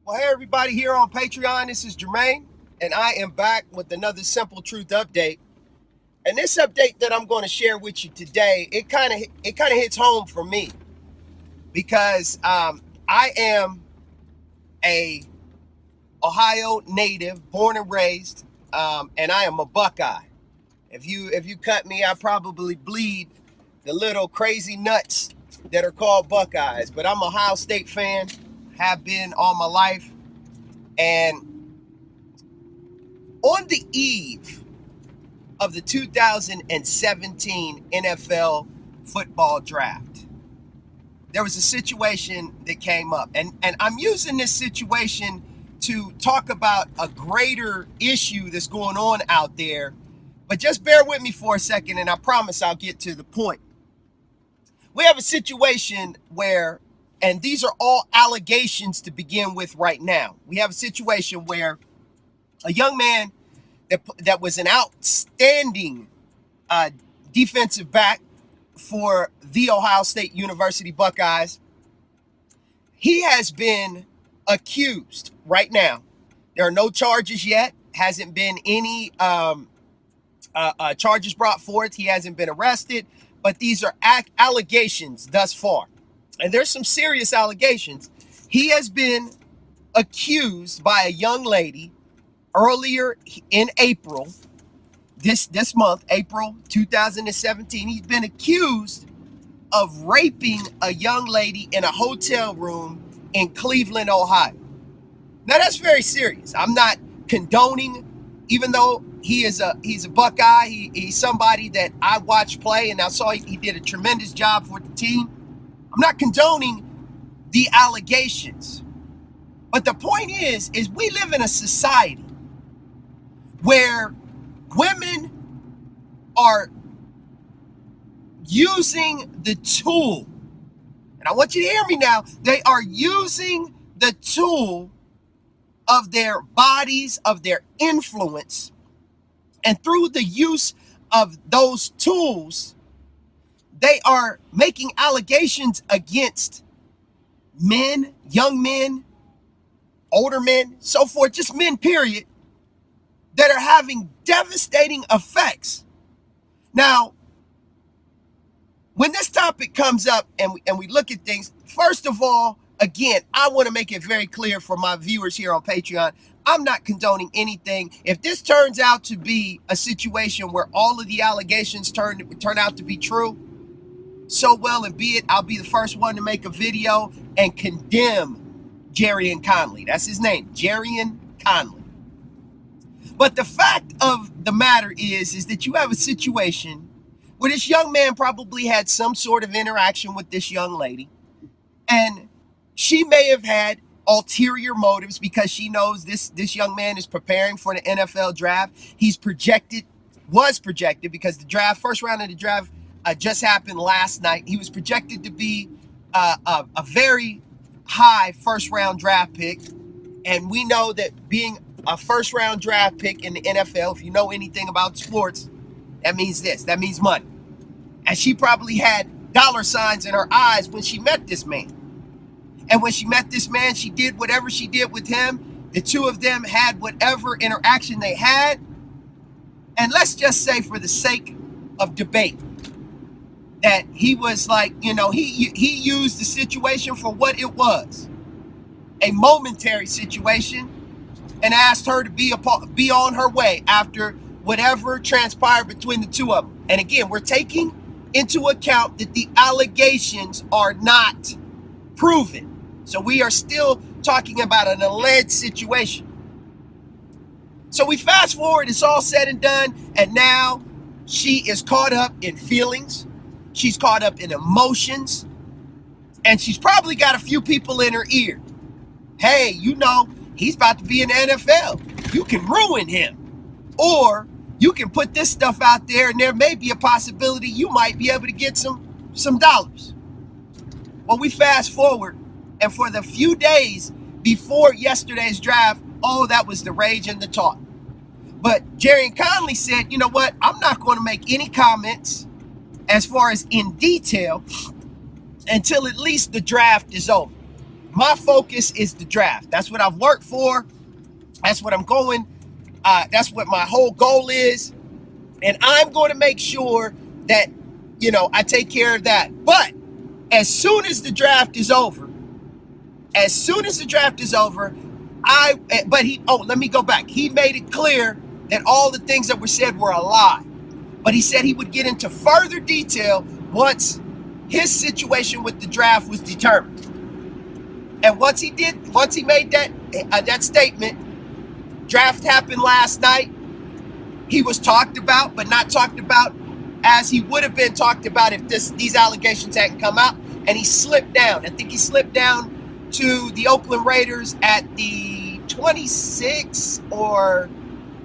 Well, hey, everybody here on Patreon. This is Jermaine, and I am back with another Simple Truth update. And this update that I'm going to share with you today, it kind of hits home for me because I am a Ohio native, born and raised, and I am a Buckeye. If you cut me, I probably bleed the little crazy nuts that are called Buckeyes. But I'm a Ohio State fan, have been all my life, and on the eve of the 2017 NFL football draft, there was a situation that came up. And I'm using this situation to talk about a greater issue that's going on out there. But just bear with me for a second, and I promise I'll get to the point. We have a situation where, and these are all allegations to begin with right now. We have a situation where a young man that was an outstanding defensive back for the Ohio State University Buckeyes, he has been accused right now. There are no charges yet. Hasn't been any charges brought forth. He hasn't been arrested, but these are allegations thus far. And there's some serious allegations. He has been accused by a young lady earlier in April, this month, April 2017. He's been accused of raping a young lady in a hotel room in Cleveland, Ohio. Now that's very serious. I'm not condoning, even though he's a Buckeye. He's somebody that I watched play, and I saw he did a tremendous job for the team. I'm not condoning the allegations. But the point is we live in a society where women are using the tool, and I want you to hear me now, they are using the tool of their bodies, of their influence, and through the use of those tools, they are making allegations against men, young men, older men, so forth, just men, period, that are having devastating effects. Now, when this topic comes up and we look at things, first of all, again, I want to make it very clear for my viewers here on Patreon, I'm not condoning anything. If this turns out to be a situation where all of the allegations turn out to be true, so well and be it. I'll be the first one to make a video and condemn Jerry Conley. That's his name, Jerry Conley. But the fact of the matter is that you have a situation where this young man probably had some sort of interaction with this young lady, and she may have had ulterior motives because she knows this young man is preparing for the NFL draft. Was projected because the first round of the draft just happened last night. He was projected to be a very high first round draft pick, and we know that being a first round draft pick in the NFL, if you know anything about sports, that means this. That means money. And she probably had dollar signs in her eyes when she met this man. And when she met this man, she did whatever she did with him. The two of them had whatever interaction they had. And let's just say, for the sake of debate, that he was like, he used the situation for what it was, a momentary situation, and asked her to be on her way after whatever transpired between the two of them. And again, we're taking into account that the allegations are not proven. So we are still talking about an alleged situation. So we fast forward, it's all said and done, and now she is caught up in feelings. She's caught up in emotions, and she's probably got a few people in her ear. Hey, he's about to be in the NFL. You can ruin him. Or you can put this stuff out there, and there may be a possibility you might be able to get some dollars. Well, we fast forward, and for the few days before yesterday's draft, that was the rage and the talk. But Jerry Conley said, you know what? I'm not going to make any comments as far as in detail until at least the draft is over. My focus is the draft. That's what I've worked for. That's what I'm going. That's what my whole goal is. And I'm going to make sure that, I take care of that. But as soon as the draft is over, let me go back. He made it clear that all the things that were said were a lie. But he said he would get into further detail once his situation with the draft was determined. And once he made that statement, draft happened last night. He was talked about, but not talked about as he would have been talked about if these allegations hadn't come out. And he slipped down. I think he slipped down to the Oakland Raiders at the 26th or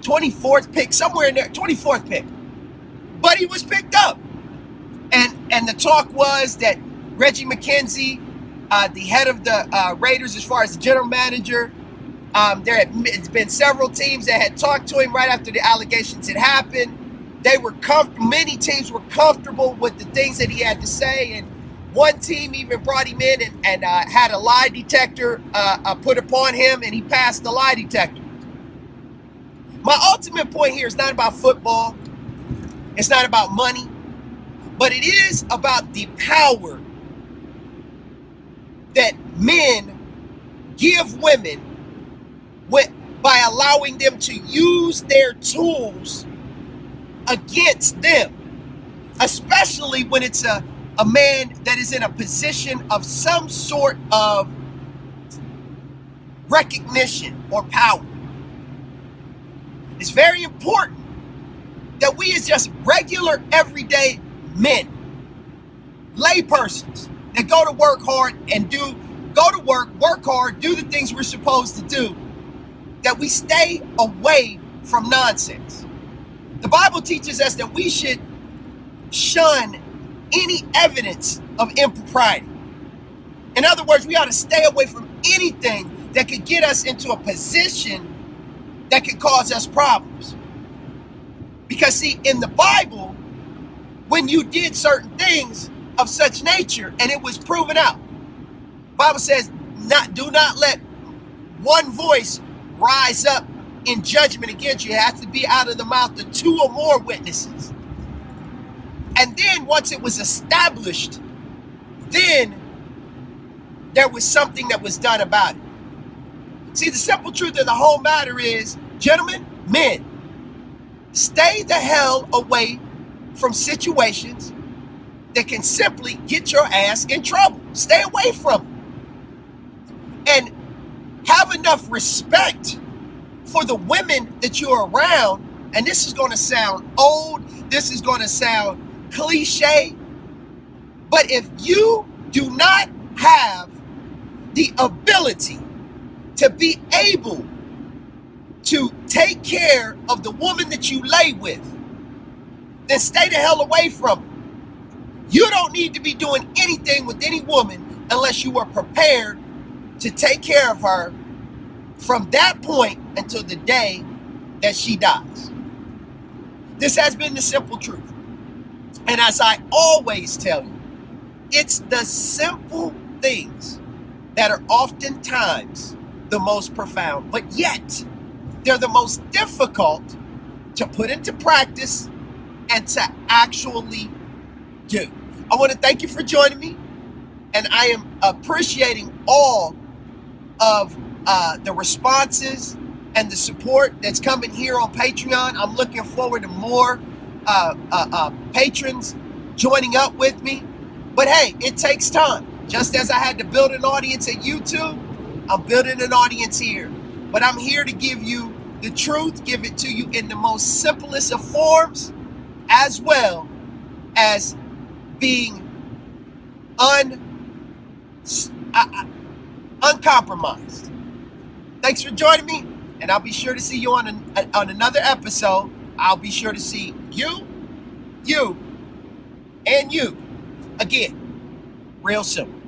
24th pick, somewhere in there, 24th pick. But he was picked up. And the talk was that Reggie McKenzie, the head of the Raiders as far as the general manager, there had been several teams that had talked to him right after the allegations had happened. Many teams were comfortable with the things that he had to say, and one team even brought him in and had a lie detector put upon him, and he passed the lie detector. My ultimate point here is not about football. It's not about money, but it is about the power that men give women by allowing them to use their tools against them, especially when it's a man that is in a position of some sort of recognition or power. It's very important that we as just regular everyday men, laypersons that go to work hard and work hard, do the things we're supposed to do, that we stay away from nonsense. The Bible teaches us that we should shun any evidence of impropriety. In other words, we ought to stay away from anything that could get us into a position that could cause us problems. Because see, in the Bible, when you did certain things of such nature and it was proven out, the Bible says, do not let one voice rise up in judgment against you. It has to be out of the mouth of two or more witnesses. And then once it was established, then there was something that was done about it. See, the simple truth of the whole matter is, gentlemen, men, stay the hell away from situations that can simply get your ass in trouble. Stay away from them. And have enough respect for the women that you're around. And this is going to sound old. This is going to sound cliche. But if you do not have the ability to be able to take care of the woman that you lay with, then stay the hell away from her. You don't need to be doing anything with any woman unless you are prepared to take care of her from that point until the day that she dies. This has been the simple truth. And as I always tell you, it's the simple things that are oftentimes the most profound, but yet they're the most difficult to put into practice and to actually do. I want to thank you for joining me, and I am appreciating all of the responses and the support that's coming here on Patreon. I'm looking forward to more patrons joining up with me. But hey, it takes time. Just as I had to build an audience at YouTube, I'm building an audience here. But I'm here to give you the truth, give it to you in the most simplest of forms, as well as being uncompromised. Thanks for joining me, and I'll be sure to see you on another episode. I'll be sure to see you, and you again real soon.